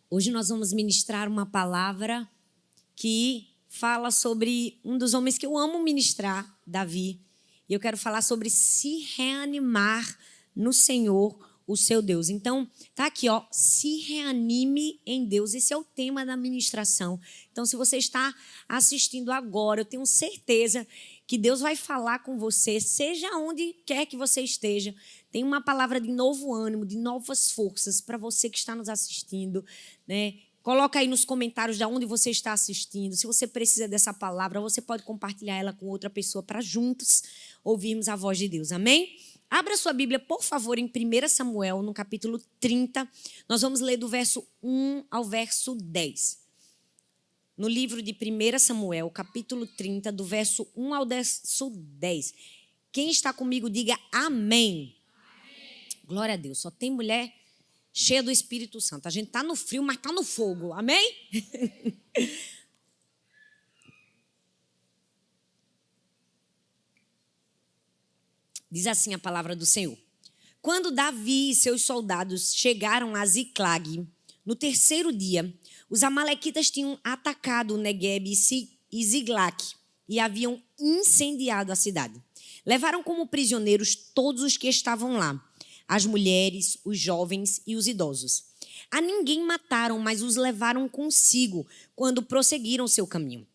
Hoje nós vamos ministrar uma palavra que fala sobre um dos homens que eu amo ministrar, Davi. E eu quero falar sobre se reanimar no Senhor, o seu Deus. Então, tá aqui, ó, se reanime em Deus. Esse é o tema da ministração. Então, se você está assistindo agora, eu tenho certeza que Deus vai falar com você, seja onde quer que você esteja. Tem uma palavra de novo ânimo, de novas forças para você que está nos assistindo, né? Coloca aí nos comentários de onde você está assistindo. Se você precisa dessa palavra, você pode compartilhar ela com outra pessoa para juntos ouvirmos a voz de Deus. Amém? Abra sua Bíblia, por favor, em 1 Samuel, no capítulo 30. Nós vamos ler do verso 1 ao verso 10. No livro de 1 Samuel, capítulo 30, do verso 1 ao verso 10. Quem está comigo, diga amém. Amém. Glória a Deus. Só tem mulher cheia do Espírito Santo. A gente está no frio, mas está no fogo. Amém? Diz assim a palavra do Senhor. Quando Davi e seus soldados chegaram a Ziclag, no terceiro dia, os amalequitas tinham atacado Negueb e Ziglag e haviam incendiado a cidade. Levaram como prisioneiros todos os que estavam lá, as mulheres, os jovens e os idosos. A ninguém mataram, mas os levaram consigo quando prosseguiram seu caminho.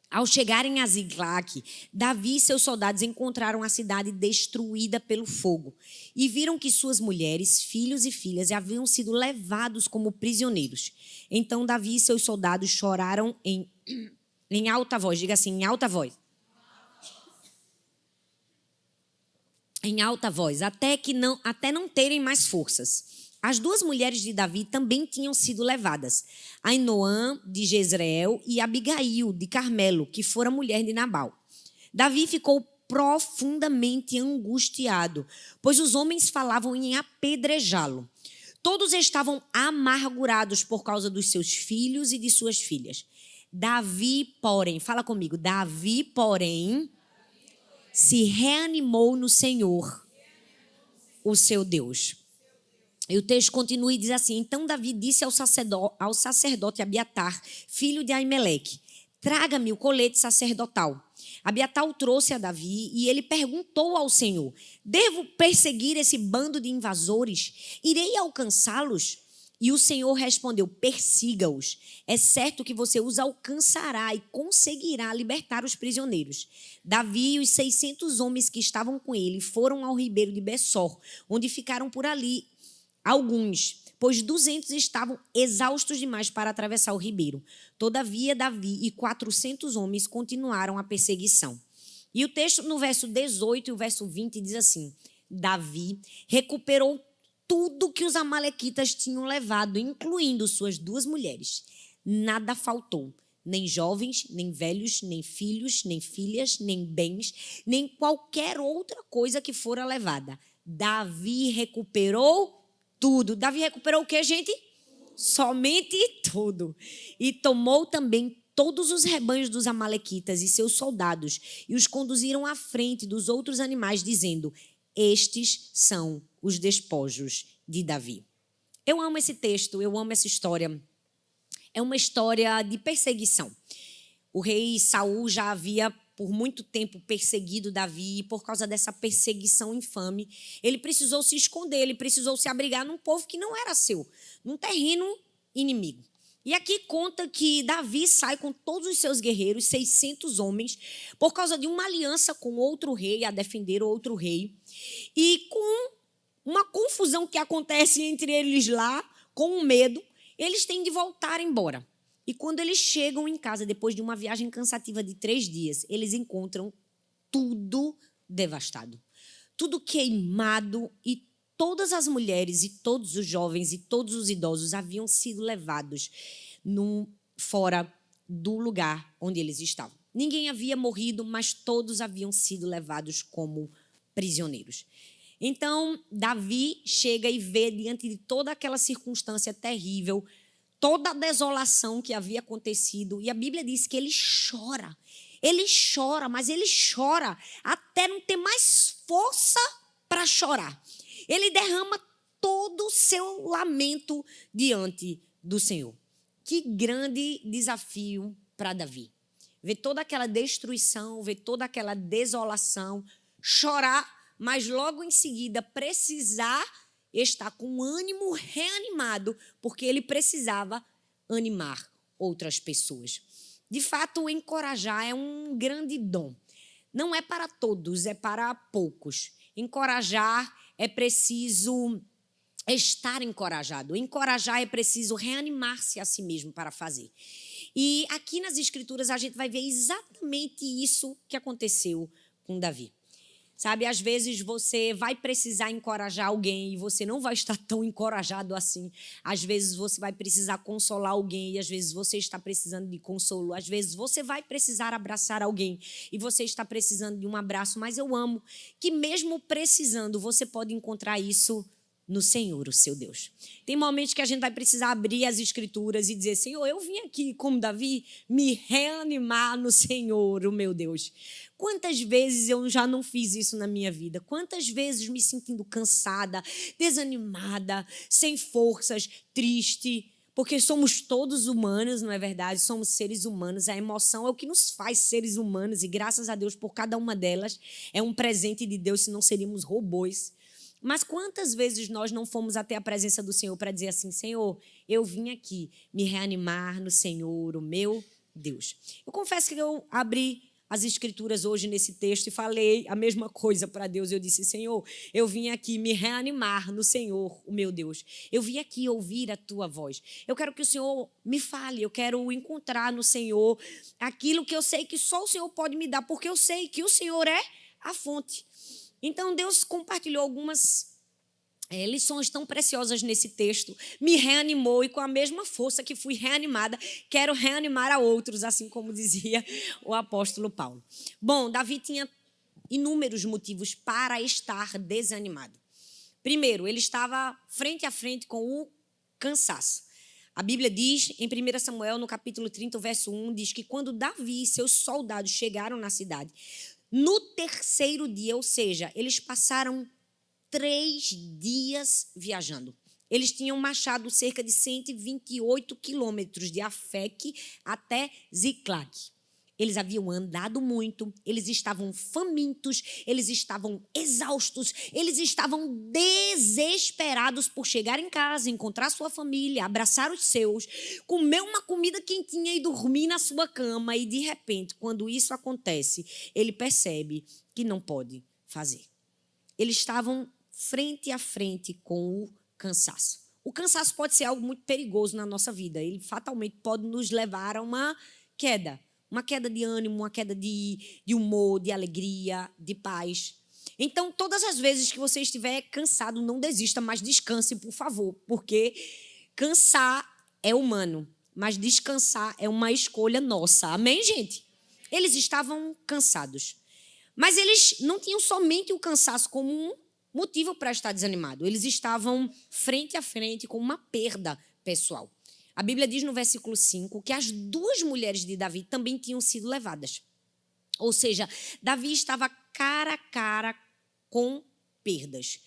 Ao chegarem a Ziglag, Davi e seus soldados encontraram a cidade destruída pelo fogo e viram que suas mulheres, filhos e filhas haviam sido levados como prisioneiros. Então Davi e seus soldados choraram em alta voz. Diga assim, em alta voz. Em alta voz, até não terem mais forças. As duas mulheres de Davi também tinham sido levadas, Ainoã de Jezreel e Abigail de Carmelo, que fora mulher de Nabal. Davi ficou profundamente angustiado, pois os homens falavam em apedrejá-lo. Todos estavam amargurados por causa dos seus filhos e de suas filhas. Davi, porém, fala comigo, Davi, porém, se reanimou no Senhor, o seu Deus. E o texto continua e diz assim, então Davi disse ao sacerdote Abiatar, filho de Aimeleque, traga-me o colete sacerdotal. Abiatar o trouxe a Davi e ele perguntou ao Senhor, devo perseguir esse bando de invasores? Irei alcançá-los? E o Senhor respondeu, persiga-os. É certo que você os alcançará e conseguirá libertar os prisioneiros. Davi e os 600 homens que estavam com ele foram ao ribeiro de Bessor, onde ficaram por ali alguns, pois 200 estavam exaustos demais para atravessar o ribeiro. Todavia, Davi e 400 homens continuaram a perseguição. E o texto no verso 18 e o verso 20 diz assim, Davi recuperou tudo que os amalequitas tinham levado, incluindo suas duas mulheres. Nada faltou, nem jovens, nem velhos, nem filhos, nem filhas, nem bens, nem qualquer outra coisa que fora levada. Davi recuperou tudo. Davi recuperou o que, gente? Somente tudo. E tomou também todos os rebanhos dos amalequitas e seus soldados e os conduziram à frente dos outros animais, dizendo, estes são os despojos de Davi. Eu amo esse texto, eu amo essa história. É uma história de perseguição. O rei Saul já havia por muito tempo perseguido Davi, e por causa dessa perseguição infame, ele precisou se esconder, ele precisou se abrigar num povo que não era seu, num terreno inimigo. E aqui conta que Davi sai com todos os seus guerreiros, 600 homens, por causa de uma aliança com outro rei, a defender outro rei, e com uma confusão que acontece entre eles lá, com o medo, eles têm de voltar embora. E quando eles chegam em casa, depois de uma viagem cansativa de 3 dias, eles encontram tudo devastado. Tudo queimado e todas as mulheres e todos os jovens e todos os idosos haviam sido levados fora do lugar onde eles estavam. Ninguém havia morrido, mas todos haviam sido levados como prisioneiros. Então, Davi chega e vê, diante de toda aquela circunstância terrível, toda a desolação que havia acontecido, e a Bíblia diz que ele chora, mas ele chora até não ter mais força para chorar. Ele derrama todo o seu lamento diante do Senhor. Que grande desafio para Davi. Ver toda aquela destruição, ver toda aquela desolação, chorar, mas logo em seguida precisar estar com o ânimo reanimado, porque ele precisava animar outras pessoas. De fato, encorajar é um grande dom. Não é para todos, é para poucos. Encorajar é preciso estar encorajado. Encorajar é preciso reanimar-se a si mesmo para fazer. E aqui nas Escrituras a gente vai ver exatamente isso que aconteceu com Davi. Sabe, às vezes você vai precisar encorajar alguém e você não vai estar tão encorajado assim. Às vezes você vai precisar consolar alguém e às vezes você está precisando de consolo. Às vezes você vai precisar abraçar alguém e você está precisando de um abraço. Mas eu amo que mesmo precisando, você pode encontrar isso no Senhor, o seu Deus. Tem momentos que a gente vai precisar abrir as Escrituras e dizer: Senhor, eu vim aqui, como Davi, me reanimar no Senhor, o meu Deus. Quantas vezes eu já não fiz isso na minha vida? Quantas vezes me sentindo cansada, desanimada, sem forças, triste, porque somos todos humanos, não é verdade? Somos seres humanos. A emoção é o que nos faz seres humanos e graças a Deus por cada uma delas. É um presente de Deus, senão seríamos robôs. Mas quantas vezes nós não fomos até a presença do Senhor para dizer assim: Senhor, eu vim aqui me reanimar no Senhor, o meu Deus. Eu confesso que eu abri as Escrituras hoje nesse texto e falei a mesma coisa para Deus. Eu disse: Senhor, eu vim aqui me reanimar no Senhor, o meu Deus. Eu vim aqui ouvir a tua voz. Eu quero que o Senhor me fale, eu quero encontrar no Senhor aquilo que eu sei que só o Senhor pode me dar, porque eu sei que o Senhor é a fonte. Então, Deus compartilhou algumas lições tão preciosas nesse texto, me reanimou e com a mesma força que fui reanimada, quero reanimar a outros, assim como dizia o apóstolo Paulo. Bom, Davi tinha inúmeros motivos para estar desanimado. Primeiro, ele estava frente a frente com o cansaço. A Bíblia diz, em 1 Samuel, no capítulo 30, verso 1, diz que quando Davi e seus soldados chegaram na cidade, no terceiro dia, ou seja, eles passaram 3 dias viajando. Eles tinham marchado cerca de 128 quilômetros de Afeque até Ziclag. Eles haviam andado muito, eles estavam famintos, eles estavam exaustos, eles estavam desesperados por chegar em casa, encontrar sua família, abraçar os seus, comer uma comida quentinha e dormir na sua cama. E, de repente, quando isso acontece, ele percebe que não pode fazer. Eles estavam frente a frente com o cansaço. O cansaço pode ser algo muito perigoso na nossa vida. Ele fatalmente pode nos levar a uma queda de ânimo, uma queda de humor, de alegria, de paz. Então, todas as vezes que você estiver cansado, não desista, mas descanse, por favor, porque cansar é humano, mas descansar é uma escolha nossa. Amém, gente? Eles estavam cansados, mas eles não tinham somente o cansaço como um motivo para estar desanimado. Eles estavam frente a frente com uma perda pessoal. A Bíblia diz no versículo 5 que as 2 mulheres de Davi também tinham sido levadas. Ou seja, Davi estava cara a cara com perdas.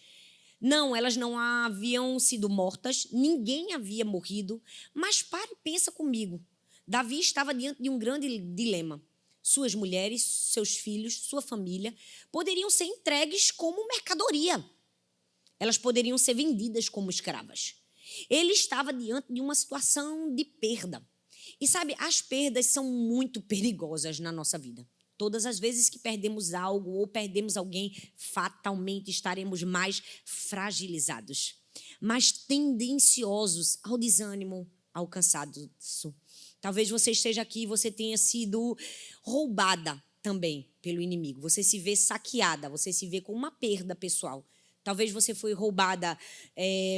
Não, elas não haviam sido mortas, ninguém havia morrido, mas pare e pensa comigo. Davi estava diante de um grande dilema. Suas mulheres, seus filhos, sua família poderiam ser entregues como mercadoria. Elas poderiam ser vendidas como escravas. Ele estava diante de uma situação de perda. E sabe, as perdas são muito perigosas na nossa vida. Todas as vezes que perdemos algo ou perdemos alguém, fatalmente estaremos mais fragilizados, mais tendenciosos ao desânimo, ao cansaço. Talvez você esteja aqui e você tenha sido roubada também pelo inimigo. Você se vê saqueada, você se vê com uma perda pessoal. Talvez você foi roubada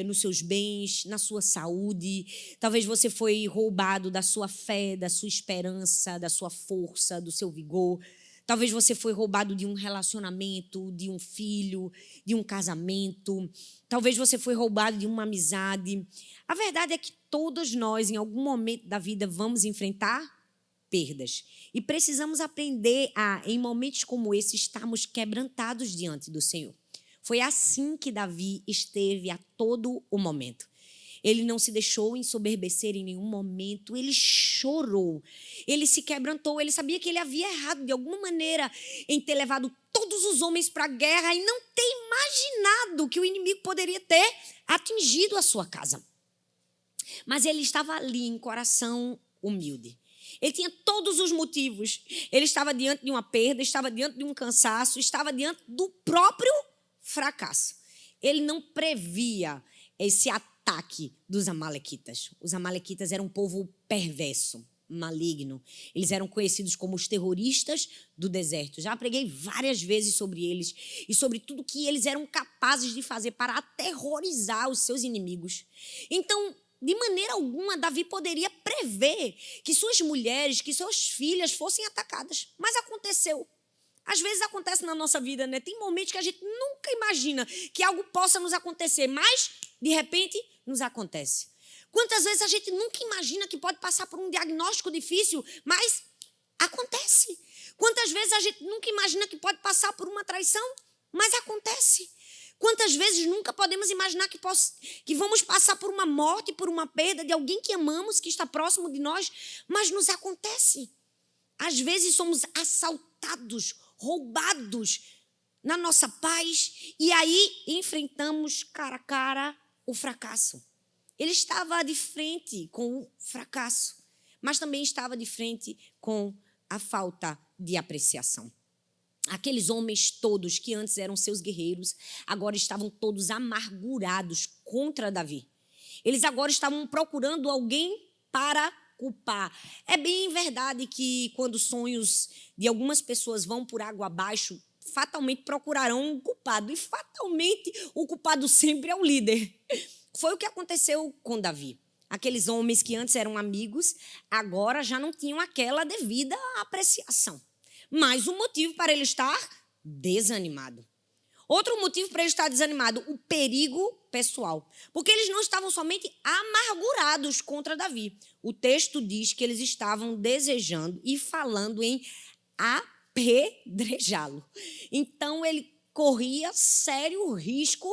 nos seus bens, na sua saúde. Talvez você foi roubado da sua fé, da sua esperança, da sua força, do seu vigor. Talvez você foi roubado de um relacionamento, de um filho, de um casamento. Talvez você foi roubado de uma amizade. A verdade é que todos nós, em algum momento da vida, vamos enfrentar perdas. E precisamos aprender a, em momentos como esse, estarmos quebrantados diante do Senhor. Foi assim que Davi esteve a todo o momento. Ele não se deixou ensoberbecer em nenhum momento, ele chorou, ele se quebrantou, ele sabia que ele havia errado de alguma maneira em ter levado todos os homens para a guerra e não ter imaginado que o inimigo poderia ter atingido a sua casa. Mas ele estava ali em coração humilde. Ele tinha todos os motivos. Ele estava diante de uma perda, estava diante de um cansaço, estava diante do próprio fracasso. Ele não previa esse ataque dos amalequitas. Os amalequitas eram um povo perverso, maligno. Eles eram conhecidos como os terroristas do deserto. Já preguei várias vezes sobre eles e sobre tudo que eles eram capazes de fazer para aterrorizar os seus inimigos. Então, de maneira alguma, Davi poderia prever que suas mulheres, que suas filhas fossem atacadas. Mas aconteceu. Às vezes acontece na nossa vida, né? Tem momentos que a gente nunca imagina que algo possa nos acontecer, mas, de repente, nos acontece. Quantas vezes a gente nunca imagina que pode passar por um diagnóstico difícil, mas acontece. Quantas vezes a gente nunca imagina que pode passar por uma traição, mas acontece. Quantas vezes nunca podemos imaginar que vamos passar por uma morte, por uma perda de alguém que amamos, que está próximo de nós, mas nos acontece. Às vezes somos assaltados, roubados na nossa paz e aí enfrentamos cara a cara o fracasso. Ele estava de frente com o fracasso, mas também estava de frente com a falta de apreciação. Aqueles homens todos que antes eram seus guerreiros, agora estavam todos amargurados contra Davi. Eles agora estavam procurando alguém para culpar. É bem verdade que quando sonhos de algumas pessoas vão por água abaixo, fatalmente procurarão um culpado. E fatalmente o culpado sempre é o líder. Foi o que aconteceu com Davi. Aqueles homens que antes eram amigos, agora já não tinham aquela devida apreciação. Mais um motivo para ele estar desanimado. Outro motivo para ele estar desanimado, o perigo pessoal. Porque eles não estavam somente amargurados contra Davi. O texto diz que eles estavam desejando e falando em apedrejá-lo. Então, ele corria sério risco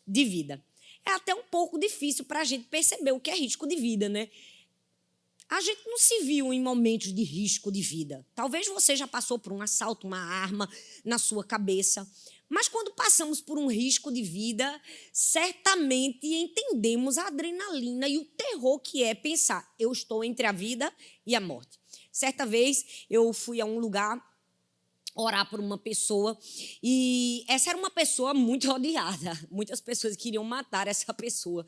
de vida. É até um pouco difícil para a gente perceber o que é risco de vida, né? A gente não se viu em momentos de risco de vida. Talvez você já passou por um assalto, uma arma na sua cabeça. Mas quando passamos por um risco de vida, certamente entendemos a adrenalina e o terror que é pensar, eu estou entre a vida e a morte. Certa vez eu fui a um lugar orar por uma pessoa e essa era uma pessoa muito odiada. Muitas pessoas queriam matar essa pessoa.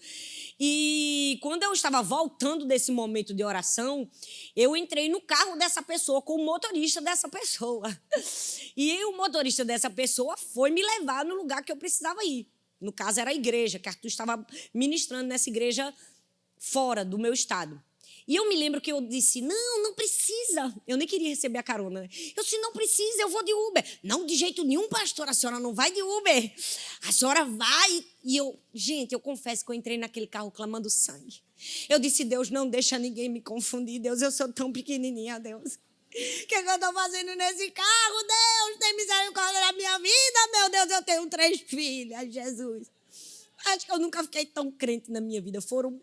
E quando eu estava voltando desse momento de oração, eu entrei no carro dessa pessoa com o motorista dessa pessoa. E o motorista dessa pessoa foi me levar no lugar que eu precisava ir. No caso, era a igreja, que Arthur estava ministrando nessa igreja fora do meu estado. E eu me lembro que eu disse, não precisa. Eu nem queria receber a carona. Eu disse, não precisa, eu vou de Uber. Não, de jeito nenhum, pastor, a senhora não vai de Uber. A senhora vai. E eu confesso que eu entrei naquele carro clamando sangue. Eu disse, Deus, não deixa ninguém me confundir. Deus, eu sou tão pequenininha, Deus. O que eu estou fazendo nesse carro? Deus, tem misericórdia da minha vida. Meu Deus, eu tenho 3 filhas, Jesus. Acho que eu nunca fiquei tão crente na minha vida. Foram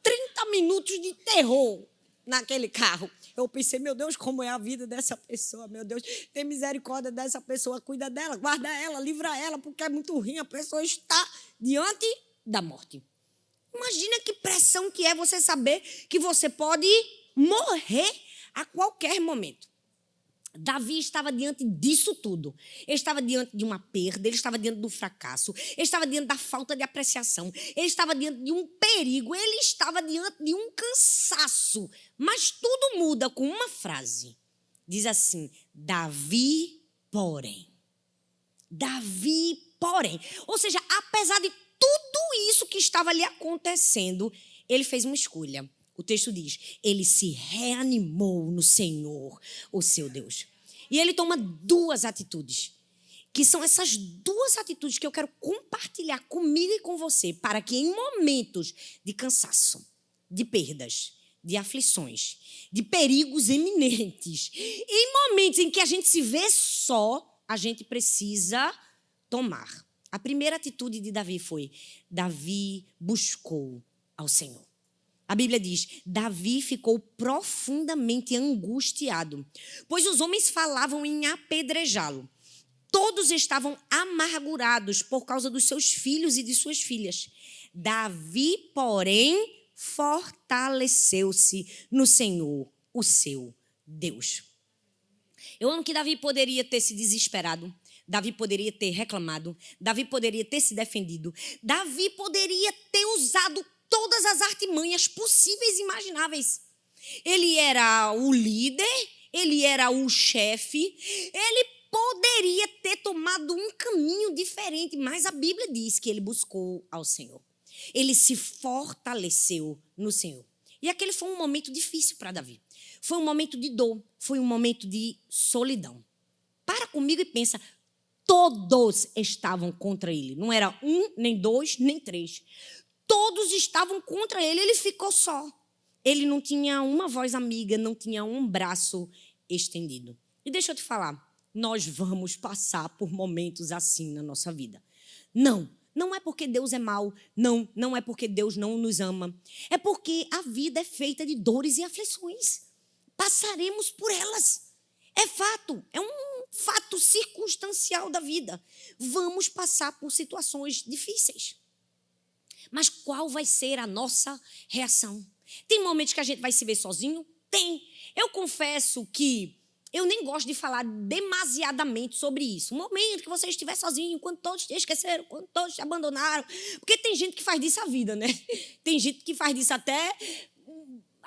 30 minutos de terror naquele carro. Eu pensei, meu Deus, como é a vida dessa pessoa, meu Deus, tem misericórdia dessa pessoa, cuida dela, guarda ela, livra ela, porque é muito ruim, a pessoa está diante da morte. Imagina que pressão que é você saber que você pode morrer a qualquer momento. Davi estava diante disso tudo. Ele estava diante de uma perda, ele estava diante do fracasso, ele estava diante da falta de apreciação, ele estava diante de um perigo, ele estava diante de um cansaço. Mas tudo muda com uma frase. Diz assim, Davi, porém. Davi, porém. Ou seja, apesar de tudo isso que estava ali acontecendo, ele fez uma escolha. O texto diz, ele se reanimou no Senhor, o seu Deus. E ele toma 2 atitudes, que são essas 2 atitudes que eu quero compartilhar comigo e com você, para que em momentos de cansaço, de perdas, de aflições, de perigos iminentes, em momentos em que a gente se vê só, a gente precisa tomar. A primeira atitude de Davi foi, Davi buscou ao Senhor. A Bíblia diz, Davi ficou profundamente angustiado, pois os homens falavam em apedrejá-lo. Todos estavam amargurados por causa dos seus filhos e de suas filhas. Davi, porém, fortaleceu-se no Senhor, o seu Deus. Eu amo que Davi poderia ter se desesperado, Davi poderia ter reclamado, Davi poderia ter se defendido, Davi poderia ter usado todas as artimanhas possíveis e imagináveis. Ele era o líder, ele era o chefe, ele poderia ter tomado um caminho diferente, mas a Bíblia diz que ele buscou ao Senhor. Ele se fortaleceu no Senhor. E aquele foi um momento difícil para Davi. Foi um momento de dor, foi um momento de solidão. Para comigo e pensa, todos estavam contra ele. Não era um, nem dois, nem três. Todos estavam contra ele, ele ficou só. Ele não tinha uma voz amiga, não tinha um braço estendido. E deixa eu te falar, nós vamos passar por momentos assim na nossa vida. Não é porque Deus é mau, não é porque Deus não nos ama. É porque a vida é feita de dores e aflições. Passaremos por elas. É fato, é um fato circunstancial da vida. Vamos passar por situações difíceis. Mas qual vai ser a nossa reação? Tem momentos que a gente vai se ver sozinho? Tem. Eu confesso que eu nem gosto de falar demasiadamente sobre isso. Um momento que você estiver sozinho, quando todos te esqueceram, quando todos te abandonaram. Porque tem gente que faz disso a vida, né? Tem gente que faz disso até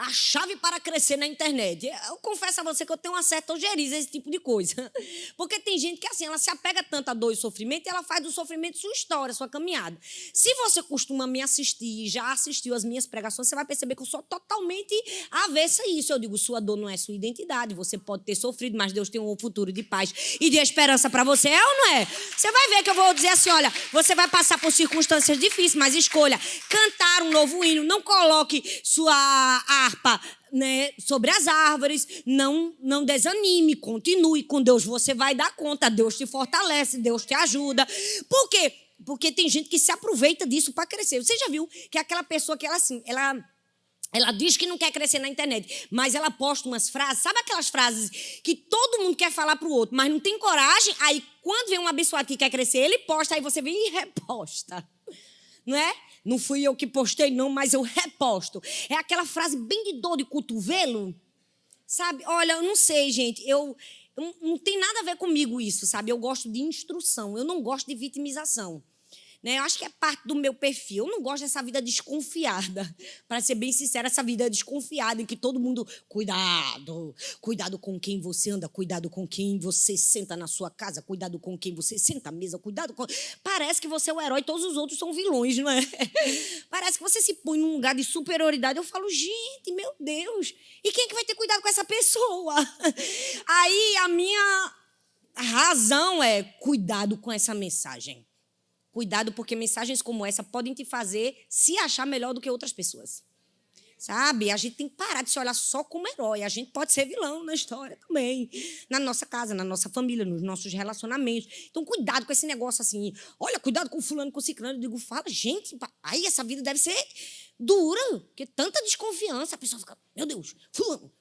a chave para crescer na internet. Eu confesso a você que eu tenho uma certa ojeriza a esse tipo de coisa. Porque tem gente que assim, ela se apega tanto a dor e sofrimento e ela faz do sofrimento sua história, sua caminhada. Se você costuma me assistir, já assistiu as minhas pregações, você vai perceber que eu sou totalmente avessa a isso. Eu digo, sua dor não é sua identidade. Você pode ter sofrido, mas Deus tem um futuro de paz e de esperança para você. É ou não é? Você vai ver que eu vou dizer assim, olha, você vai passar por circunstâncias difíceis, mas escolha cantar um novo hino. Não coloque sua harpa, né, sobre as árvores, não desanime, continue com Deus, você vai dar conta, Deus te fortalece, Deus te ajuda. Por quê? Porque tem gente que se aproveita disso para crescer. Você já viu que aquela pessoa que ela diz que não quer crescer na internet, mas ela posta umas frases, sabe aquelas frases que todo mundo quer falar para o outro, mas não tem coragem, aí quando vem um abençoado que quer crescer, ele posta, aí você vem e reposta, não é? Não fui eu que postei, não, mas eu reposto. É aquela frase bem de dor de cotovelo, sabe? Olha, eu não sei, gente, não tem nada a ver comigo isso, sabe? Eu gosto de instrução, eu não gosto de vitimização. Né? Eu acho que é parte do meu perfil. Eu não gosto dessa vida desconfiada. Para ser bem sincera, essa vida desconfiada em que todo mundo... Cuidado com quem você anda, cuidado com quem você senta na sua casa, cuidado com quem você senta à mesa, cuidado com... Parece que você é o herói e todos os outros são vilões, não é? Parece que você se põe num lugar de superioridade. Eu falo, gente, meu Deus, e quem é que vai ter cuidado com essa pessoa? Aí a minha razão é cuidado com essa mensagem. Cuidado, porque mensagens como essa podem te fazer se achar melhor do que outras pessoas. Sabe? A gente tem que parar de se olhar só como herói. A gente pode ser vilão na história também. Na nossa casa, na nossa família, nos nossos relacionamentos. Então, cuidado com esse negócio assim. Olha, cuidado com fulano, com ciclano. Eu digo, fala, gente, aí essa vida deve ser dura. Porque tanta desconfiança. A pessoa fica, meu Deus, fulano.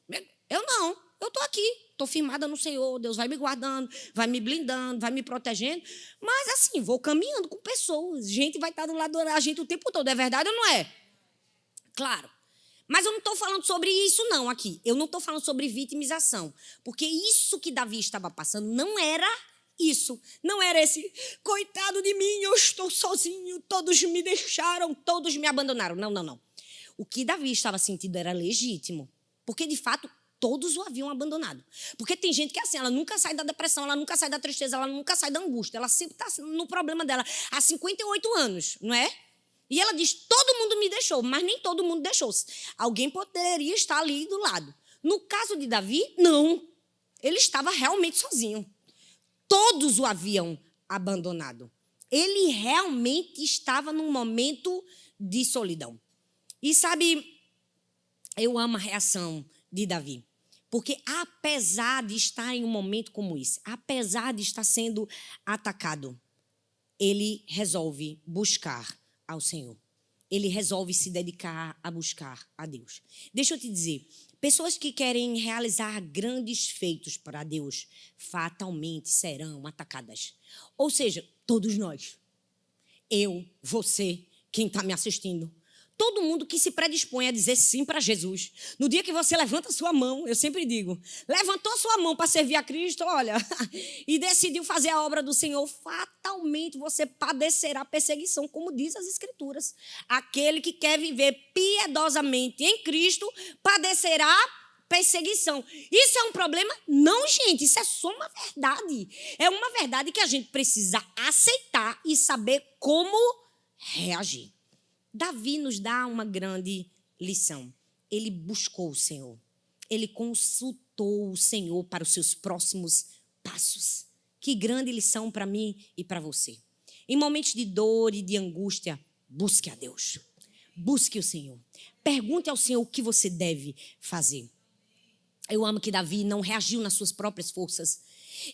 Eu não, eu estou aqui. Estou firmada no Senhor, Deus vai me guardando, vai me blindando, vai me protegendo. Mas assim, vou caminhando com pessoas. Gente vai estar do lado da gente o tempo todo. É verdade ou não é? Claro. Mas eu não estou falando sobre isso não aqui. Eu não estou falando sobre vitimização. Porque isso que Davi estava passando não era isso. Não era esse, coitado de mim, eu estou sozinho, todos me deixaram, todos me abandonaram. Não. O que Davi estava sentindo era legítimo. Porque, de fato, todos o haviam abandonado. Porque tem gente que assim, ela nunca sai da depressão, ela nunca sai da tristeza, ela nunca sai da angústia, ela sempre está no problema dela há 58 anos, não é? E ela diz, todo mundo me deixou, mas nem todo mundo deixou-se. Alguém poderia estar ali do lado. No caso de Davi, não. Ele estava realmente sozinho. Todos o haviam abandonado. Ele realmente estava num momento de solidão. E sabe, eu amo a reação de Davi. Porque apesar de estar em um momento como esse, apesar de estar sendo atacado, ele resolve buscar ao Senhor. ele resolve se dedicar a buscar a Deus. Deixa eu te dizer, pessoas que querem realizar grandes feitos para Deus fatalmente serão atacadas. Ou seja, todos nós, eu, você, quem está me assistindo, todo mundo que se predispõe a dizer sim para Jesus. No dia que você levanta sua mão, eu sempre digo, levantou sua mão para servir a Cristo, olha, e decidiu fazer a obra do Senhor, fatalmente você padecerá perseguição, como diz as Escrituras. Aquele que quer viver piedosamente em Cristo padecerá perseguição. Isso é um problema? Não, gente, isso é só uma verdade. É uma verdade que a gente precisa aceitar e saber como reagir. Davi nos dá uma grande lição. Ele buscou o Senhor. Ele consultou o Senhor para os seus próximos passos. Que grande lição para mim e para você. Em momentos de dor e de angústia, busque a Deus. Busque o Senhor. Pergunte ao Senhor o que você deve fazer. Eu amo que Davi não reagiu nas suas próprias forças.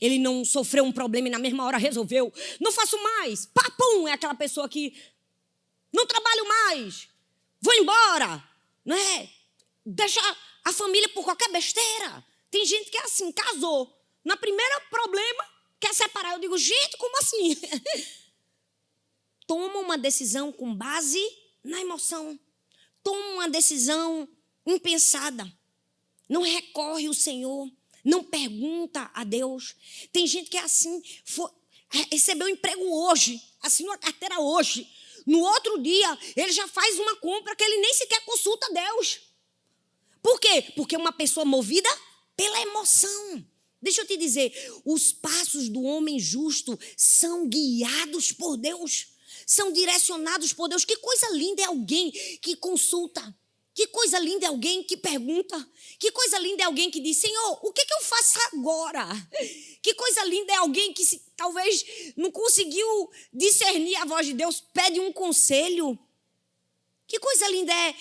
Ele não sofreu um problema e na mesma hora resolveu. Não faço mais. Papum, é aquela pessoa que não trabalho mais, vou embora, não é? Deixa a família por qualquer besteira. Tem gente que é assim, casou, na primeira problema, quer separar. Eu digo, gente, como assim? Toma uma decisão com base na emoção. Toma uma decisão impensada. Não recorre ao Senhor, não pergunta a Deus. Tem gente que é assim, recebeu emprego hoje, assinou a carteira hoje. No outro dia, ele já faz uma compra que ele nem sequer consulta Deus. Por quê? Porque é uma pessoa movida pela emoção. Deixa eu te dizer, os passos do homem justo são guiados por Deus, são direcionados por Deus. Que coisa linda é alguém que consulta. Que coisa linda é alguém que pergunta. Que coisa linda é alguém que diz, Senhor, o que eu faço agora? Que coisa linda é alguém que talvez não conseguiu discernir a voz de Deus, pede um conselho. Que coisa linda é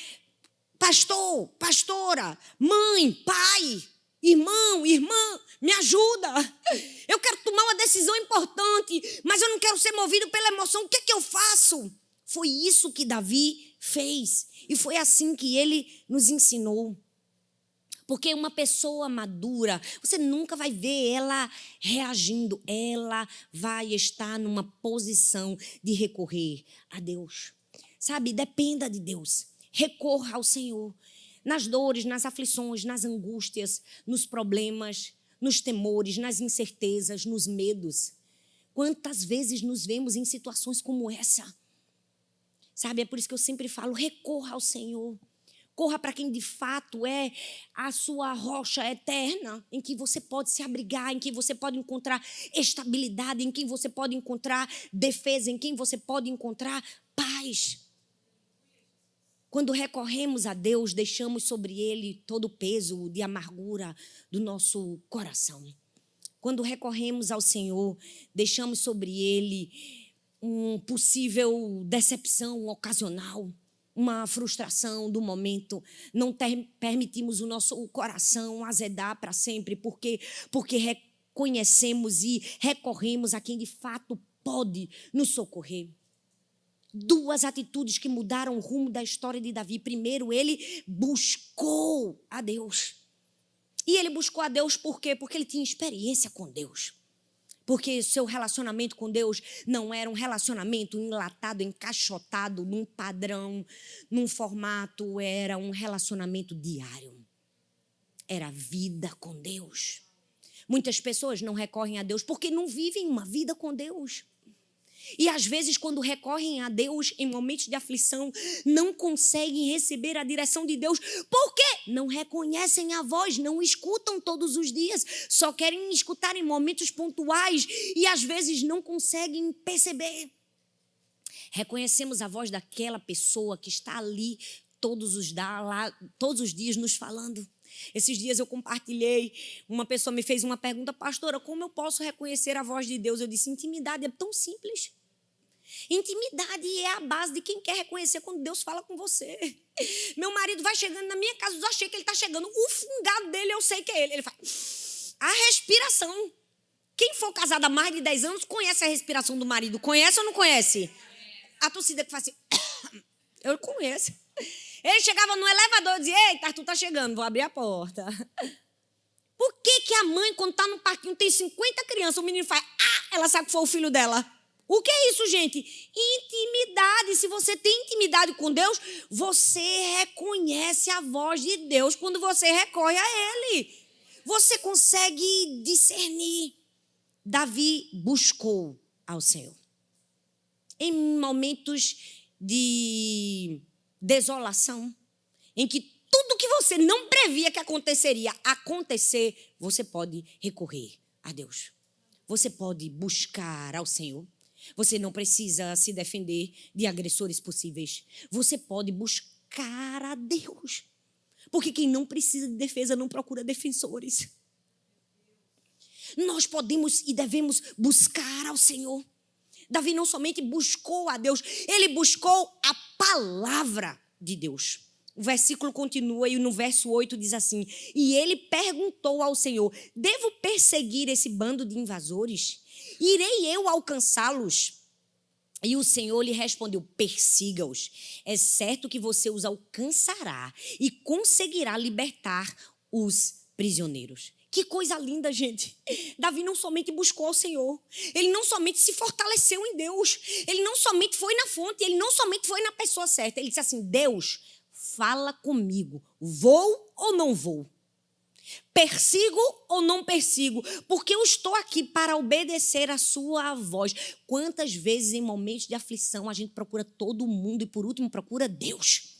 pastor, pastora, mãe, pai, irmão, irmã, me ajuda. Eu quero tomar uma decisão importante, mas eu não quero ser movido pela emoção. O que eu faço? Foi isso que Davi fez. E foi assim que ele nos ensinou. Porque uma pessoa madura, você nunca vai ver ela reagindo. Ela vai estar numa posição de recorrer a Deus. Sabe, dependa de Deus. Recorra ao Senhor. Nas dores, nas aflições, nas angústias, nos problemas, nos temores, nas incertezas, nos medos. Quantas vezes nos vemos em situações como essa? Sabe, é por isso que eu sempre falo, recorra ao Senhor. Corra para quem de fato é a sua rocha eterna, em que você pode se abrigar, em que você pode encontrar estabilidade, em quem você pode encontrar defesa, em quem você pode encontrar paz. Quando recorremos a Deus, deixamos sobre Ele todo o peso de amargura do nosso coração. Quando recorremos ao Senhor, deixamos sobre Ele uma possível decepção ocasional, uma frustração do momento. Não permitimos o nosso coração azedar para sempre, porque reconhecemos e recorremos a quem de fato pode nos socorrer. Duas atitudes que mudaram o rumo da história de Davi. Primeiro, ele buscou a Deus. E ele buscou a Deus por quê? Porque ele tinha experiência com Deus. Porque seu relacionamento com Deus não era um relacionamento enlatado, encaixotado, num padrão, num formato. Era um relacionamento diário. Era vida com Deus. Muitas pessoas não recorrem a Deus porque não vivem uma vida com Deus. E às vezes, quando recorrem a Deus em momentos de aflição, não conseguem receber a direção de Deus. Por quê? Não reconhecem a voz, não escutam todos os dias, só querem escutar em momentos pontuais e às vezes não conseguem perceber. Reconhecemos a voz daquela pessoa que está ali todos os dias nos falando. Esses dias eu compartilhei, uma pessoa me fez uma pergunta, pastora, como eu posso reconhecer a voz de Deus? Eu disse, intimidade é tão simples. Intimidade é a base de quem quer reconhecer quando Deus fala com você. Meu marido vai chegando na minha casa, eu achei que ele está chegando, o fungado dele eu sei que é ele. Ele faz a respiração. Quem for casado há mais de 10 anos conhece a respiração do marido. Conhece ou não conhece? A torcida que faz assim... Eu conheço. Ele chegava no elevador e dizia, eita, Arthur tá chegando, vou abrir a porta. Por que a mãe, quando está no parquinho, tem 50 crianças, o menino faz, ela sabe que foi o filho dela? O que é isso, gente? Intimidade. Se você tem intimidade com Deus, você reconhece a voz de Deus quando você recorre a Ele. Você consegue discernir. Davi buscou ao Senhor. Em momentos de desolação, em que tudo que você não previa que aconteceria acontecer, você pode recorrer a Deus. Você pode buscar ao Senhor. Você não precisa se defender de agressores possíveis. Você pode buscar a Deus. Porque quem não precisa de defesa não procura defensores. Nós podemos e devemos buscar ao Senhor. Davi não somente buscou a Deus, ele buscou a palavra de Deus. O versículo continua e no verso 8 diz assim, e ele perguntou ao Senhor, devo perseguir esse bando de invasores? Irei eu alcançá-los? E o Senhor lhe respondeu, persiga-os. É certo que você os alcançará e conseguirá libertar os prisioneiros. Que coisa linda, gente. Davi não somente buscou ao Senhor, ele não somente se fortaleceu em Deus, ele não somente foi na fonte, ele não somente foi na pessoa certa. Ele disse assim, Deus, fala comigo, vou ou não vou? Persigo ou não persigo? Porque eu estou aqui para obedecer a sua voz. Quantas vezes em momentos de aflição a gente procura todo mundo e por último procura Deus?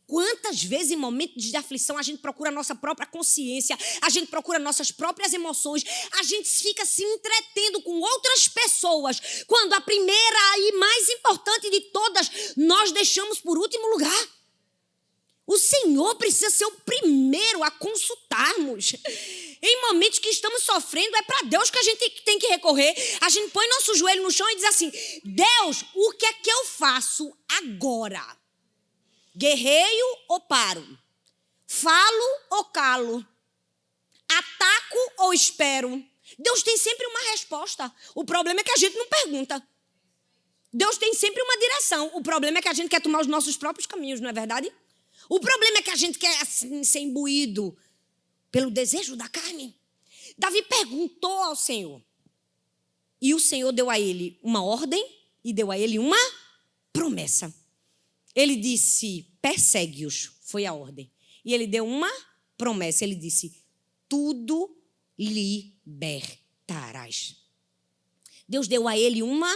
Quantas vezes em momentos de aflição a gente procura a nossa própria consciência, a gente procura nossas próprias emoções, a gente fica se entretendo com outras pessoas, quando a primeira e mais importante de todas nós deixamos por último lugar. O Senhor precisa ser o primeiro a consultarmos. Em momentos que estamos sofrendo, é para Deus que a gente tem que recorrer. A gente põe nosso joelho no chão e diz assim, Deus, o que é que eu faço agora? Guerreio ou paro? Falo ou calo? Ataco ou espero? Deus tem sempre uma resposta. O problema é que a gente não pergunta. Deus tem sempre uma direção. O problema é que a gente quer tomar os nossos próprios caminhos, não é verdade? O problema é que a gente quer assim, ser imbuído pelo desejo da carne. Davi perguntou ao Senhor. E o Senhor deu a ele uma ordem e deu a ele uma promessa. Ele disse, persegue-os, foi a ordem. E ele deu uma promessa, ele disse, tudo libertarás. Deus deu a ele uma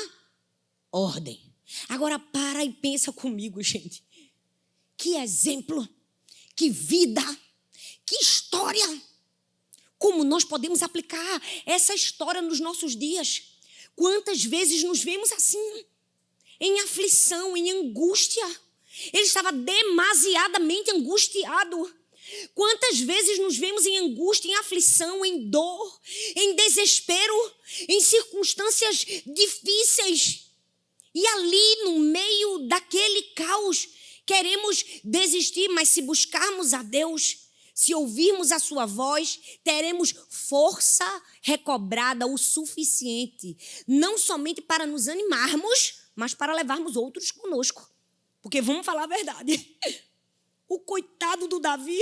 ordem. Agora para e pensa comigo, gente. Que exemplo, que vida, que história. Como nós podemos aplicar essa história nos nossos dias? Quantas vezes nos vemos assim, em aflição, em angústia? Ele estava demasiadamente angustiado. Quantas vezes nos vemos em angústia, em aflição, em dor, em desespero, em circunstâncias difíceis. E ali, no meio daquele caos, queremos desistir, mas se buscarmos a Deus, se ouvirmos a sua voz, teremos força recobrada o suficiente, não somente para nos animarmos, mas para levarmos outros conosco. Porque vamos falar a verdade, o coitado do Davi,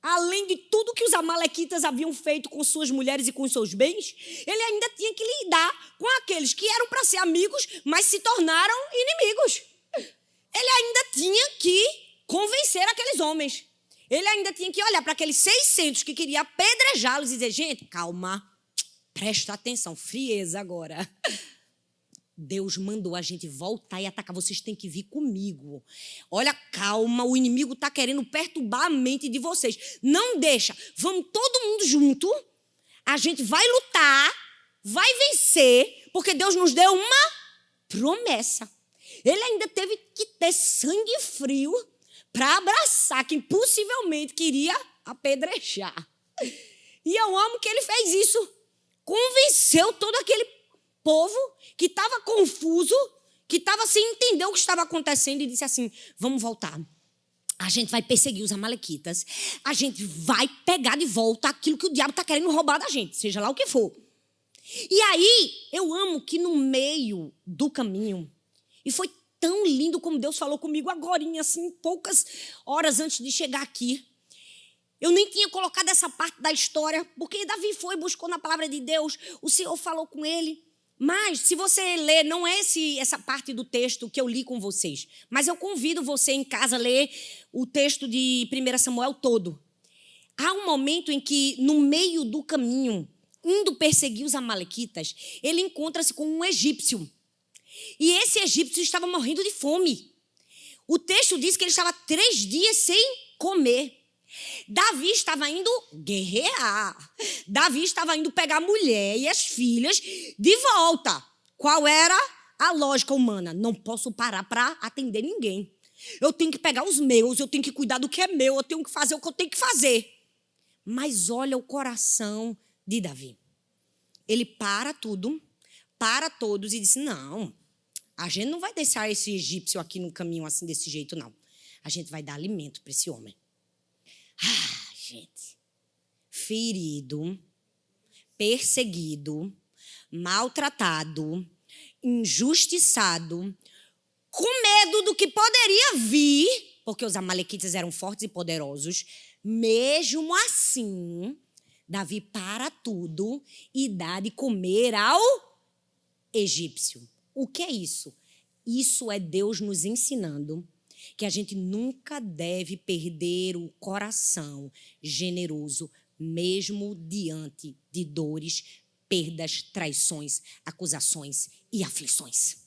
além de tudo que os amalequitas haviam feito com suas mulheres e com seus bens, ele ainda tinha que lidar com aqueles que eram para ser amigos, mas se tornaram inimigos. Ele ainda tinha que convencer aqueles homens. Ele ainda tinha que olhar para aqueles 600 que queriam apedrejá-los e dizer, gente, calma, presta atenção, frieza agora. Deus mandou a gente voltar e atacar, vocês têm que vir comigo. Olha, calma, o inimigo está querendo perturbar a mente de vocês. Não deixa, vamos todo mundo junto, a gente vai lutar, vai vencer, porque Deus nos deu uma promessa. Ele ainda teve que ter sangue frio para abraçar quem possivelmente queria apedrejar. E eu amo que ele fez isso. Convenceu todo aquele povo que estava confuso, que estava sem entender o que estava acontecendo e disse assim, vamos voltar. A gente vai perseguir os amalequitas. A gente vai pegar de volta aquilo que o diabo está querendo roubar da gente, seja lá o que for. E aí, eu amo que no meio do caminho, e foi tão lindo como Deus falou comigo agorinha, assim, poucas horas antes de chegar aqui. Eu nem tinha colocado essa parte da história, porque Davi foi, buscou na palavra de Deus, o Senhor falou com ele. Mas, se você ler, não é essa parte do texto que eu li com vocês, mas eu convido você em casa a ler o texto de 1 Samuel todo. Há um momento em que, no meio do caminho, indo perseguir os amalequitas, ele encontra-se com um egípcio. E esse egípcio estava morrendo de fome. O texto diz que ele estava 3 dias sem comer. Davi estava indo guerrear. Davi estava indo pegar a mulher e as filhas de volta. Qual era a lógica humana? Não posso parar para atender ninguém. Eu tenho que pegar os meus, eu tenho que cuidar do que é meu, eu tenho que fazer o que eu tenho que fazer. Mas olha o coração de Davi. Ele para tudo, para todos e disse, não, a gente não vai deixar esse egípcio aqui no caminho assim desse jeito, não. A gente vai dar alimento para esse homem. Gente, ferido, perseguido, maltratado, injustiçado, com medo do que poderia vir, porque os amalequitas eram fortes e poderosos, mesmo assim, Davi para tudo e dá de comer ao egípcio. O que é isso? Isso é Deus nos ensinando que a gente nunca deve perder o coração generoso, mesmo diante de dores, perdas, traições, acusações e aflições.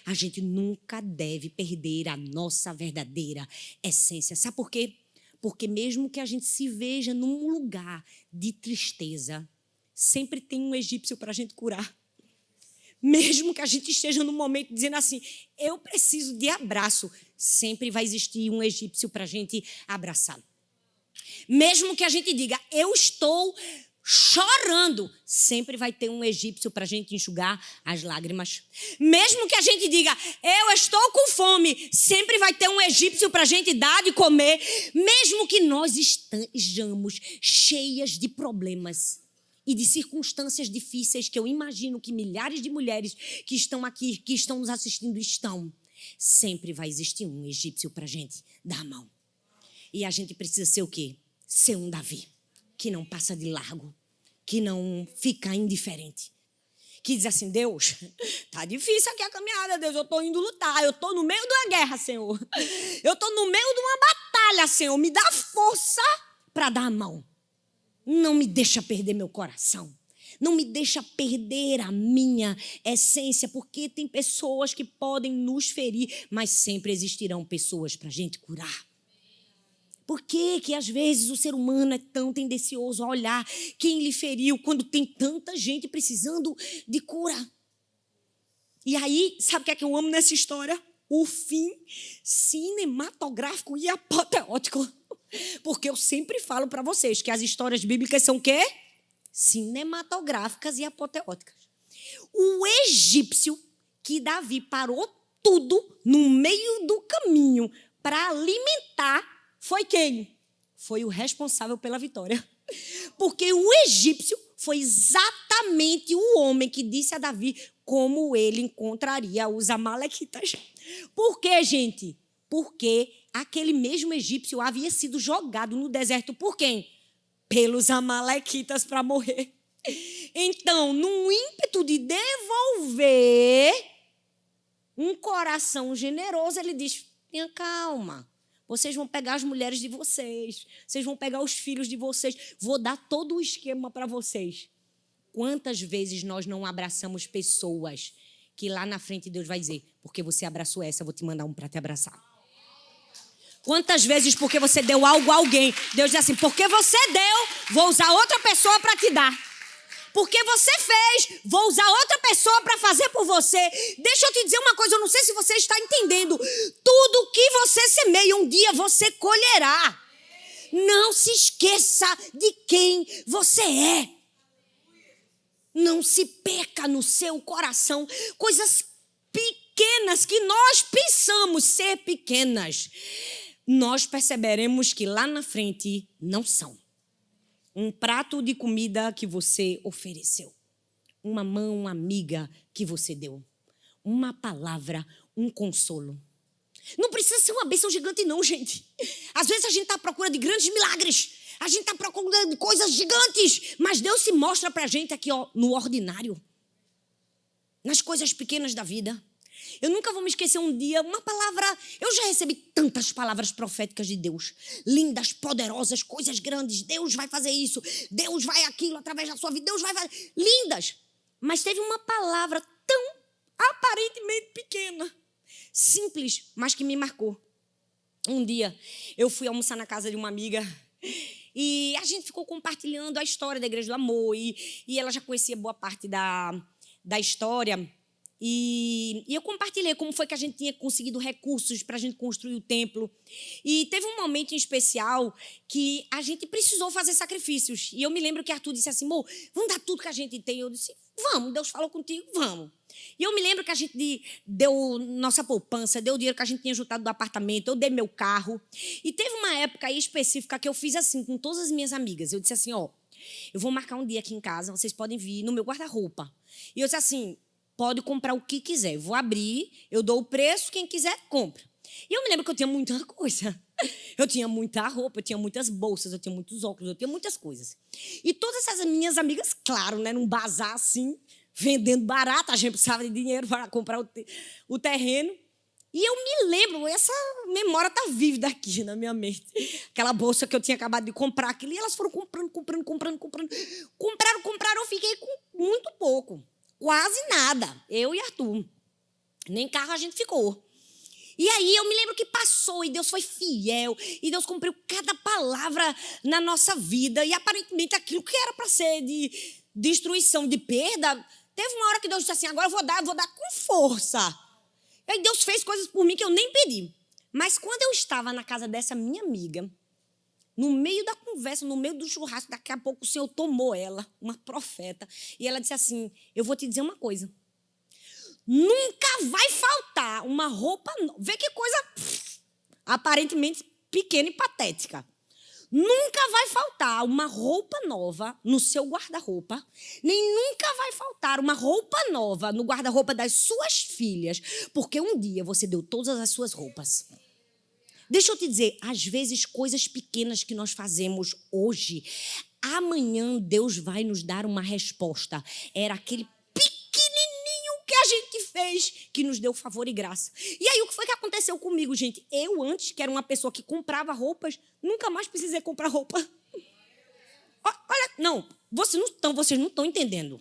A gente nunca deve perder a nossa verdadeira essência. Sabe por quê? Porque mesmo que a gente se veja num lugar de tristeza, sempre tem um egípcio para a gente curar. Mesmo que a gente esteja num momento dizendo assim, eu preciso de abraço, sempre vai existir um egípcio para a gente abraçar. Mesmo que a gente diga, eu estou chorando, sempre vai ter um egípcio para a gente enxugar as lágrimas. Mesmo que a gente diga, eu estou com fome, sempre vai ter um egípcio para a gente dar de comer. Mesmo que nós estejamos cheias de problemas e de circunstâncias difíceis, que eu imagino que milhares de mulheres que estão aqui, que estão nos assistindo, estão, sempre vai existir um egípcio para a gente dar a mão. E a gente precisa ser o quê? Ser um Davi, que não passa de largo, que não fica indiferente, que diz assim, Deus, tá difícil aqui a caminhada, Deus, eu estou indo lutar, eu estou no meio de uma guerra, Senhor, eu estou no meio de uma batalha, Senhor, me dá força para dar a mão. Não me deixa perder meu coração. Não me deixa perder a minha essência, porque tem pessoas que podem nos ferir, mas sempre existirão pessoas para a gente curar. Por que às vezes o ser humano é tão tendencioso a olhar quem lhe feriu quando tem tanta gente precisando de cura? E aí, sabe o que eu amo nessa história? O fim cinematográfico e apoteótico. Porque eu sempre falo para vocês que as histórias bíblicas são o quê? Cinematográficas e apoteóticas. O egípcio que Davi parou tudo no meio do caminho para alimentar foi quem? Foi o responsável pela vitória. Porque o egípcio foi exatamente o homem que disse a Davi como ele encontraria os amalequitas. Por quê, gente? Porque aquele mesmo egípcio havia sido jogado no deserto por quem? Pelos amalequitas para morrer. Então, num ímpeto de devolver um coração generoso, ele diz, tenha calma, vocês vão pegar as mulheres de vocês, vocês vão pegar os filhos de vocês, vou dar todo o esquema para vocês. Quantas vezes nós não abraçamos pessoas que lá na frente Deus vai dizer, porque você abraçou essa, eu vou te mandar um para te abraçar. Quantas vezes porque você deu algo a alguém, Deus diz assim, porque você deu, vou usar outra pessoa para te dar. Porque você fez, vou usar outra pessoa para fazer por você. Deixa eu te dizer uma coisa, eu não sei se você está entendendo. Tudo que você semeia, um dia você colherá. Não se esqueça de quem você é. Não se perca no seu coração coisas pequenas que nós pensamos ser pequenas. Nós perceberemos que lá na frente não são. Um prato de comida que você ofereceu. Uma mão amiga que você deu. Uma palavra, um consolo. Não precisa ser uma bênção gigante, não, gente. Às vezes a gente está à procura de grandes milagres. A gente está à procura de coisas gigantes. Mas Deus se mostra para a gente aqui, ó, no ordinário. Nas coisas pequenas da vida. Eu nunca vou me esquecer um dia, uma palavra... Eu já recebi tantas palavras proféticas de Deus. Lindas, poderosas, coisas grandes. Deus vai fazer isso. Deus vai aquilo através da sua vida. Deus vai fazer... Lindas. Mas teve uma palavra tão aparentemente pequena. Simples, mas que me marcou. Um dia, eu fui almoçar na casa de uma amiga e a gente ficou compartilhando a história da Igreja do Amor e ela já conhecia boa parte da história e eu compartilhei como foi que a gente tinha conseguido recursos para a gente construir o templo. E teve um momento em especial que a gente precisou fazer sacrifícios. E eu me lembro que Arthur disse assim, amor, vamos dar tudo que a gente tem. Eu disse, vamos, Deus falou contigo, vamos. E eu me lembro que a gente deu nossa poupança, deu o dinheiro que a gente tinha juntado do apartamento, eu dei meu carro. E teve uma época aí específica que eu fiz assim com todas as minhas amigas. Eu disse assim, ó, eu vou marcar um dia aqui em casa, vocês podem vir no meu guarda-roupa. E eu disse assim, pode comprar o que quiser. Eu vou abrir, eu dou o preço, quem quiser, compra. E eu me lembro que eu tinha muita coisa. Eu tinha muita roupa, eu tinha muitas bolsas, eu tinha muitos óculos, eu tinha muitas coisas. E todas essas minhas amigas, claro, né, num bazar assim, vendendo barato, a gente precisava de dinheiro para comprar o terreno. E eu me lembro, essa memória está vívida aqui na minha mente. Aquela bolsa que eu tinha acabado de comprar, aquilo, e elas foram comprando. Compraram, eu fiquei com muito pouco. Quase nada, eu e Arthur. Nem carro a gente ficou. E aí eu me lembro que passou, e Deus foi fiel, e Deus cumpriu cada palavra na nossa vida. E aparentemente aquilo que era para ser de destruição, de perda, teve uma hora que Deus disse assim, agora eu vou dar com força. E aí Deus fez coisas por mim que eu nem pedi. Mas quando eu estava na casa dessa minha amiga, no meio da conversa, no meio do churrasco, daqui a pouco o Senhor tomou ela, uma profeta, e ela disse assim, eu vou te dizer uma coisa. Nunca vai faltar uma roupa nova. Vê que coisa aparentemente pequena e patética. Nunca vai faltar uma roupa nova no seu guarda-roupa, nem nunca vai faltar uma roupa nova no guarda-roupa das suas filhas, porque um dia você deu todas as suas roupas. Deixa eu te dizer, às vezes coisas pequenas que nós fazemos hoje, amanhã Deus vai nos dar uma resposta. Era aquele que a gente fez, que nos deu favor e graça. E aí, o que foi que aconteceu comigo, gente? Eu, antes, que era uma pessoa que comprava roupas, nunca mais precisei comprar roupa. Olha, não, vocês não estão entendendo.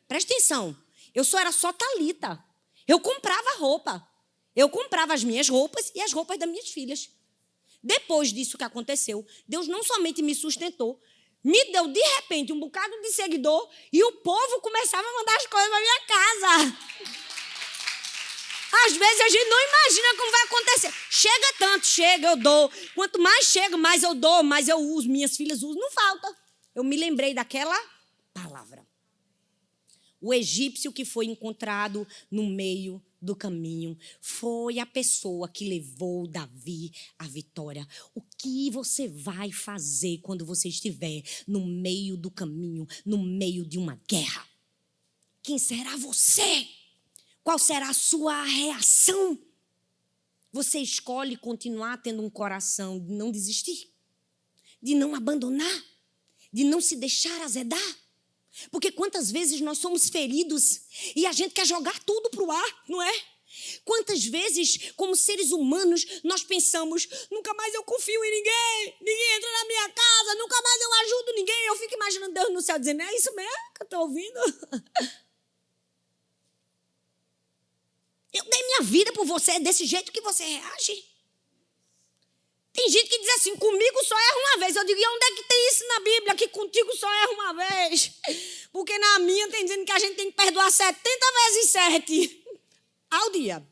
Presta atenção. Eu era só Thalita. Eu comprava roupa. Eu comprava as minhas roupas e as roupas das minhas filhas. Depois disso que aconteceu, Deus não somente me sustentou, me deu, de repente, um bocado de seguidor e o povo começava a mandar as coisas para minha casa. Às vezes a gente não imagina como vai acontecer. Chega tanto, chega, eu dou. Quanto mais chega, mais eu dou, mais eu uso. Minhas filhas usam, não falta. Eu me lembrei daquela palavra. O egípcio que foi encontrado no meio do caminho foi a pessoa que levou Davi à vitória. O que você vai fazer quando você estiver no meio do caminho, no meio de uma guerra? Quem será você? Qual será a sua reação? Você escolhe continuar tendo um coração de não desistir, de não abandonar, de não se deixar azedar? Porque quantas vezes nós somos feridos e a gente quer jogar tudo para o ar, não é? Quantas vezes, como seres humanos, nós pensamos, nunca mais eu confio em ninguém, ninguém entra na minha casa, nunca mais eu ajudo ninguém. Eu fico imaginando Deus no céu dizendo, é isso mesmo que eu estou ouvindo? Eu dei minha vida por você, é desse jeito que você reage? Tem gente que diz assim, comigo só erra uma vez. Eu digo, e onde é que tem isso na Bíblia, que contigo só erra uma vez? Porque na minha tem dizendo que a gente tem que perdoar 70 vezes 7 ao dia.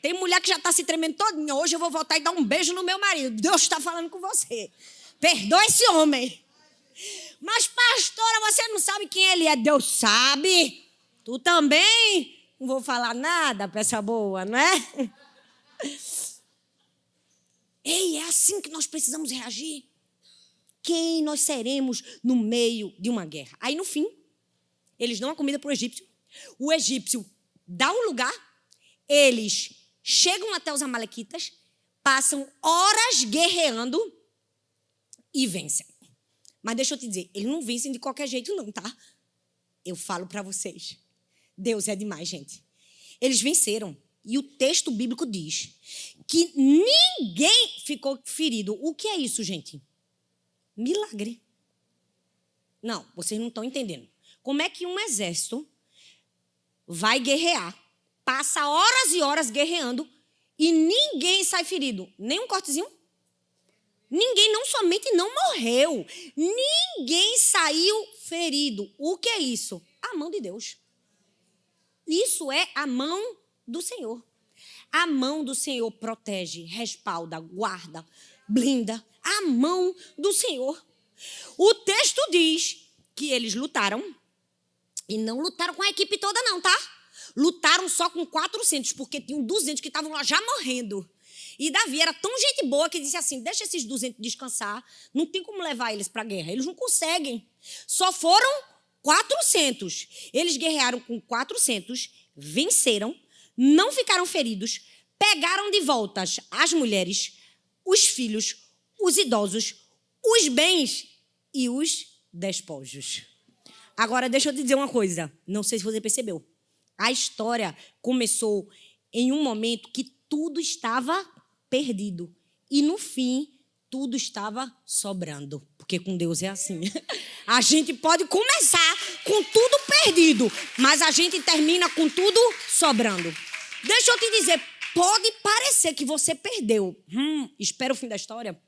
Tem mulher que já está se tremendo todinha. Hoje eu vou voltar e dar um beijo no meu marido. Deus está falando com você. Perdoa esse homem. Mas, pastora, você não sabe quem ele é. Deus sabe. Tu também? Não vou falar nada para essa boa, não é? Ei, é assim que nós precisamos reagir. Quem nós seremos no meio de uma guerra? Aí, no fim, eles dão a comida para o egípcio. O egípcio dá o lugar, eles chegam até os amalequitas, passam horas guerreando e vencem. Mas deixa eu te dizer, eles não vencem de qualquer jeito não, tá? Eu falo para vocês, Deus é demais, gente. Eles venceram. E o texto bíblico diz que ninguém ficou ferido. O que é isso, gente? Milagre. Não, vocês não estão entendendo. Como é que um exército vai guerrear, passa horas e horas guerreando e ninguém sai ferido? Nem um cortezinho? Ninguém não somente não morreu, ninguém saiu ferido. O que é isso? A mão de Deus. Isso é a mão do Senhor. A mão do Senhor protege, respalda, guarda, blinda. A mão do Senhor. O texto diz que eles lutaram e não lutaram com a equipe toda não, tá? Lutaram só com 400, porque tinham 200 que estavam lá já morrendo. E Davi era tão gente boa que disse assim, deixa esses 200 descansar, não tem como levar eles para a guerra, eles não conseguem. Só foram 400. Eles guerrearam com 400, venceram, não ficaram feridos, pegaram de volta as mulheres, os filhos, os idosos, os bens e os despojos. Agora, deixa eu te dizer uma coisa, não sei se você percebeu. A história começou em um momento que tudo estava perdido. E no fim, tudo estava sobrando. Porque com Deus é assim. A gente pode começar com tudo perdido, mas a gente termina com tudo sobrando. Deixa eu te dizer, pode parecer que você perdeu. Espera o fim da história.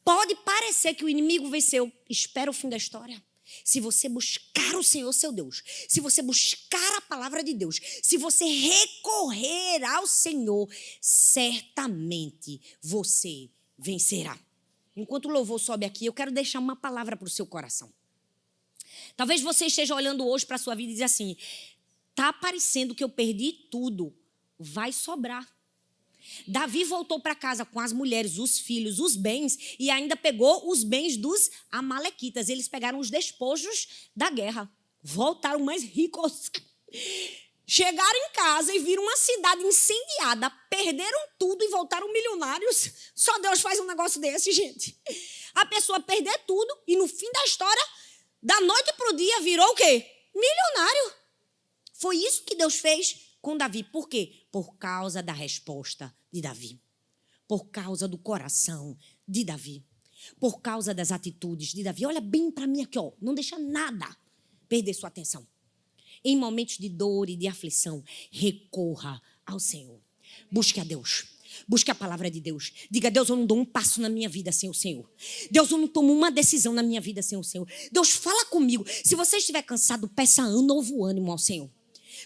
Pode parecer que o inimigo venceu. Espera o fim da história. Se você buscar o Senhor, seu Deus, se você buscar a palavra de Deus, se você recorrer ao Senhor, certamente você vencerá. Enquanto o louvor sobe aqui, eu quero deixar uma palavra para o seu coração. Talvez você esteja olhando hoje para a sua vida e diz assim, está parecendo que eu perdi tudo, vai sobrar. Davi voltou para casa com as mulheres, os filhos, os bens e ainda pegou os bens dos amalequitas. Eles pegaram os despojos da guerra. Voltaram mais ricos. Chegaram em casa e viram uma cidade incendiada. Perderam tudo e voltaram milionários. Só Deus faz um negócio desse, gente. A pessoa perder tudo e no fim da história, da noite para o dia, virou o quê? Milionário. Foi isso que Deus fez com Davi. Por quê? Por causa da resposta de Davi. Por causa do coração de Davi. Por causa das atitudes de Davi. Olha bem para mim aqui, ó. Não deixa nada perder sua atenção. Em momentos de dor e de aflição, recorra ao Senhor. Busque a Deus. Busque a palavra de Deus. Diga, Deus, eu não dou um passo na minha vida sem o Senhor. Deus, eu não tomo uma decisão na minha vida sem o Senhor. Deus, fala comigo. Se você estiver cansado, peça um novo ânimo ao Senhor.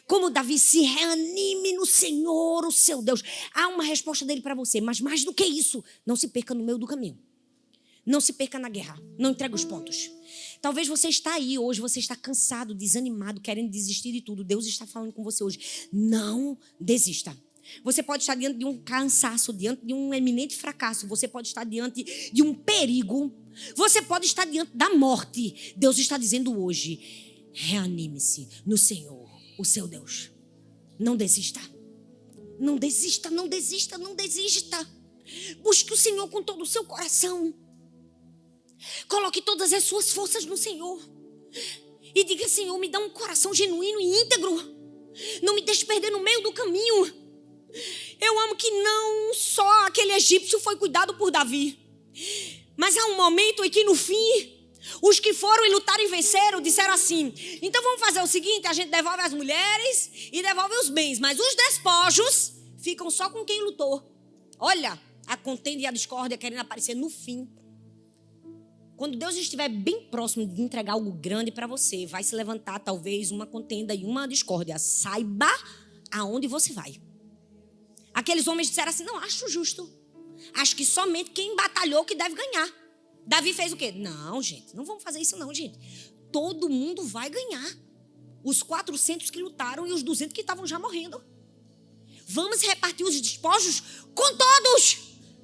Como Davi, se reanime no Senhor, o seu Deus. Há uma resposta dele para você, mas mais do que isso, não se perca no meio do caminho. Não se perca na guerra, não entregue os pontos. Talvez você está aí hoje, você está cansado, desanimado, querendo desistir de tudo. Deus está falando com você hoje. Não desista. Você pode estar diante de um cansaço, diante de um eminente fracasso. Você pode estar diante de um perigo. Você pode estar diante da morte. Deus está dizendo hoje, reanime-se no Senhor, o seu Deus. Não desista. Não desista, não desista, não desista. Busque o Senhor com todo o seu coração. Coloque todas as suas forças no Senhor. E diga, Senhor, me dá um coração genuíno e íntegro. Não me deixe perder no meio do caminho. Eu amo que não só aquele egípcio foi cuidado por Davi. Mas há um momento em que no fim, os que foram e lutaram e venceram, disseram assim, então vamos fazer o seguinte, a gente devolve as mulheres e devolve os bens. Mas os despojos ficam só com quem lutou. Olha, a contenda e a discórdia querendo aparecer no fim. Quando Deus estiver bem próximo de entregar algo grande para você, vai se levantar talvez uma contenda e uma discórdia. Saiba aonde você vai. Aqueles homens disseram assim, não, acho justo. Acho que somente quem batalhou que deve ganhar. Davi fez o quê? Não, gente, não vamos fazer isso não, gente. Todo mundo vai ganhar. Os 400 que lutaram e os 200 que estavam já morrendo. Vamos repartir os despojos com todos.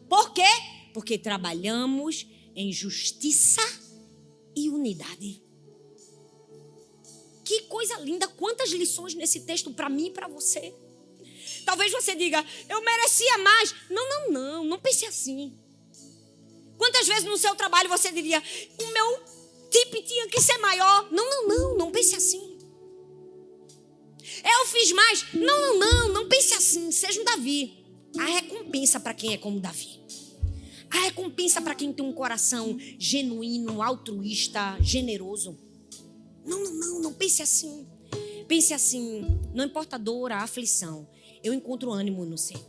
Por quê? Porque trabalhamos em justiça e unidade. Que coisa linda, quantas lições nesse texto para mim e para você. Talvez você diga, eu merecia mais. Não pense assim. Quantas vezes no seu trabalho você diria, o meu tip tinha que ser maior. Não pense assim. Eu fiz mais. Não pense assim. Seja um Davi. Há recompensa para quem é como Davi. Há recompensa para quem tem um coração genuíno, altruísta, generoso. Não pense assim. Pense assim, não importa a dor, a aflição, eu encontro ânimo no Senhor.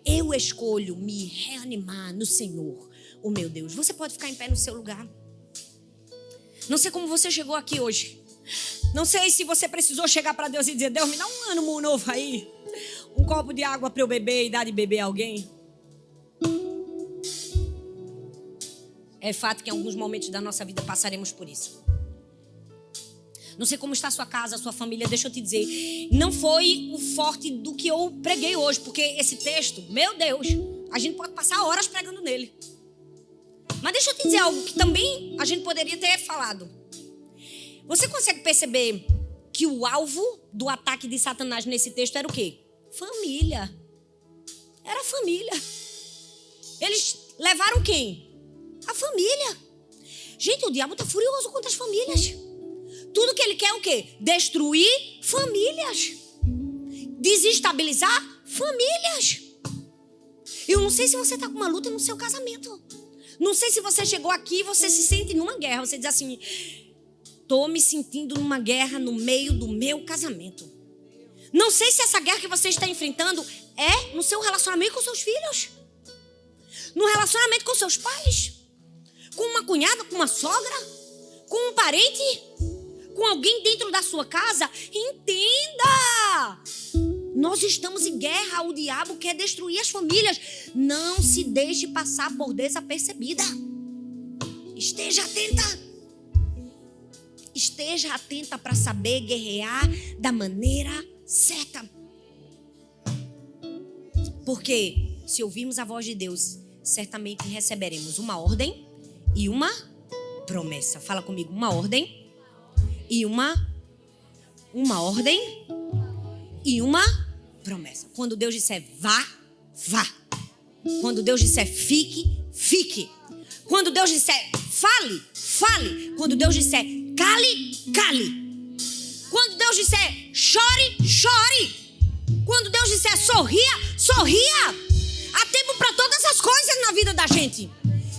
Eu escolho me reanimar no Senhor, o meu Deus. Você pode ficar em pé no seu lugar. Não sei como você chegou aqui hoje. Não sei se você precisou chegar para Deus e dizer, Deus, me dá um ânimo novo aí. Um copo de água para eu beber e dar de beber a alguém. É fato que em alguns momentos da nossa vida passaremos por isso. Não sei como está a sua casa, a sua família, deixa eu te dizer. Não foi o forte do que eu preguei hoje, porque esse texto, meu Deus, a gente pode passar horas pregando nele. Mas deixa eu te dizer algo que também a gente poderia ter falado. Você consegue perceber que o alvo do ataque de Satanás nesse texto era o quê? Família. Era família. Eles levaram quem? A família. Gente, o diabo está furioso contra as famílias. Tudo que ele quer é o quê? Destruir famílias. Desestabilizar famílias. Eu não sei se você está com uma luta no seu casamento. Não sei se você chegou aqui e você se sente numa guerra. Você diz assim, estou me sentindo numa guerra no meio do meu casamento. Não sei se essa guerra que você está enfrentando é no seu relacionamento com seus filhos. No relacionamento com seus pais. Com uma cunhada, com uma sogra. Com um parente. Com alguém dentro da sua casa. Entenda! Nós estamos em guerra. O diabo quer destruir as famílias. Não se deixe passar por desapercebida. Esteja atenta. Esteja atenta para saber guerrear da maneira certa. Porque se ouvirmos a voz de Deus, certamente receberemos uma ordem e uma promessa. Fala comigo, uma ordem e uma ordem e uma promessa. Quando Deus disser vá, vá. Quando Deus disser fique, fique. Quando Deus disser fale, fale. Quando Deus disser cale, cale. Quando Deus disser chore, chore. Quando Deus disser sorria, sorria. Há tempo para todas as coisas na vida da gente.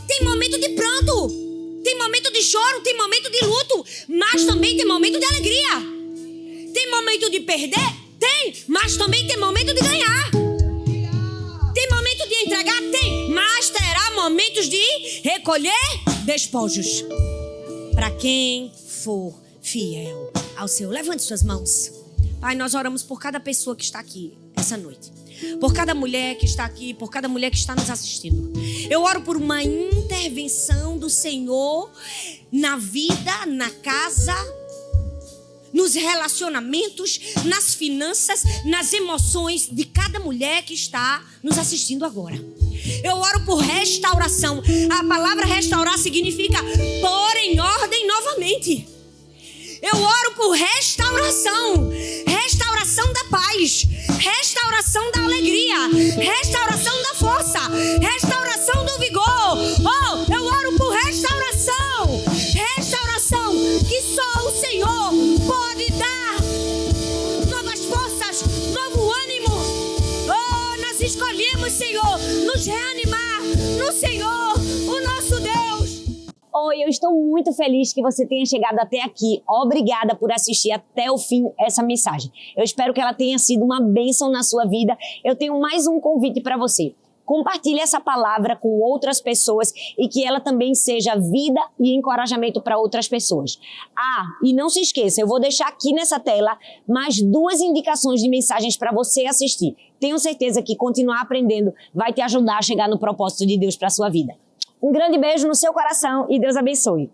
Tem momento de pranto, tem momento de choro, tem momento de luto, mas também tem momento de alegria. Tem momento de perder? Tem, mas também tem momento de ganhar. Tem momento de entregar? Tem, mas terá momentos de recolher despojos. Para quem for fiel ao Senhor. Levante suas mãos. Pai, nós oramos por cada pessoa que está aqui essa noite. Por cada mulher que está aqui, por cada mulher que está nos assistindo. Eu oro por uma intervenção do Senhor na vida, na casa, nos relacionamentos, nas finanças, nas emoções de cada mulher que está nos assistindo agora. Eu oro por restauração. A palavra restaurar significa pôr em ordem novamente. Eu oro por restauração. Restauração da paz. Restauração da alegria. Restauração da força. Restauração do vigor. Oh, eu oro por restauração. Restauração que só o Senhor pode dar. Novas forças, novo ânimo. Oh, nós escolhemos, Senhor, nos reanimar no Senhor, o nosso Deus. Oi, eu estou muito feliz que você tenha chegado até aqui. Obrigada por assistir até o fim essa mensagem. Eu espero que ela tenha sido uma bênção na sua vida. Eu tenho mais um convite para você. Compartilhe essa palavra com outras pessoas e que ela também seja vida e encorajamento para outras pessoas. Ah, e não se esqueça, eu vou deixar aqui nessa tela mais 2 indicações de mensagens para você assistir. Tenho certeza que continuar aprendendo vai te ajudar a chegar no propósito de Deus para a sua vida. Um grande beijo no seu coração e Deus abençoe.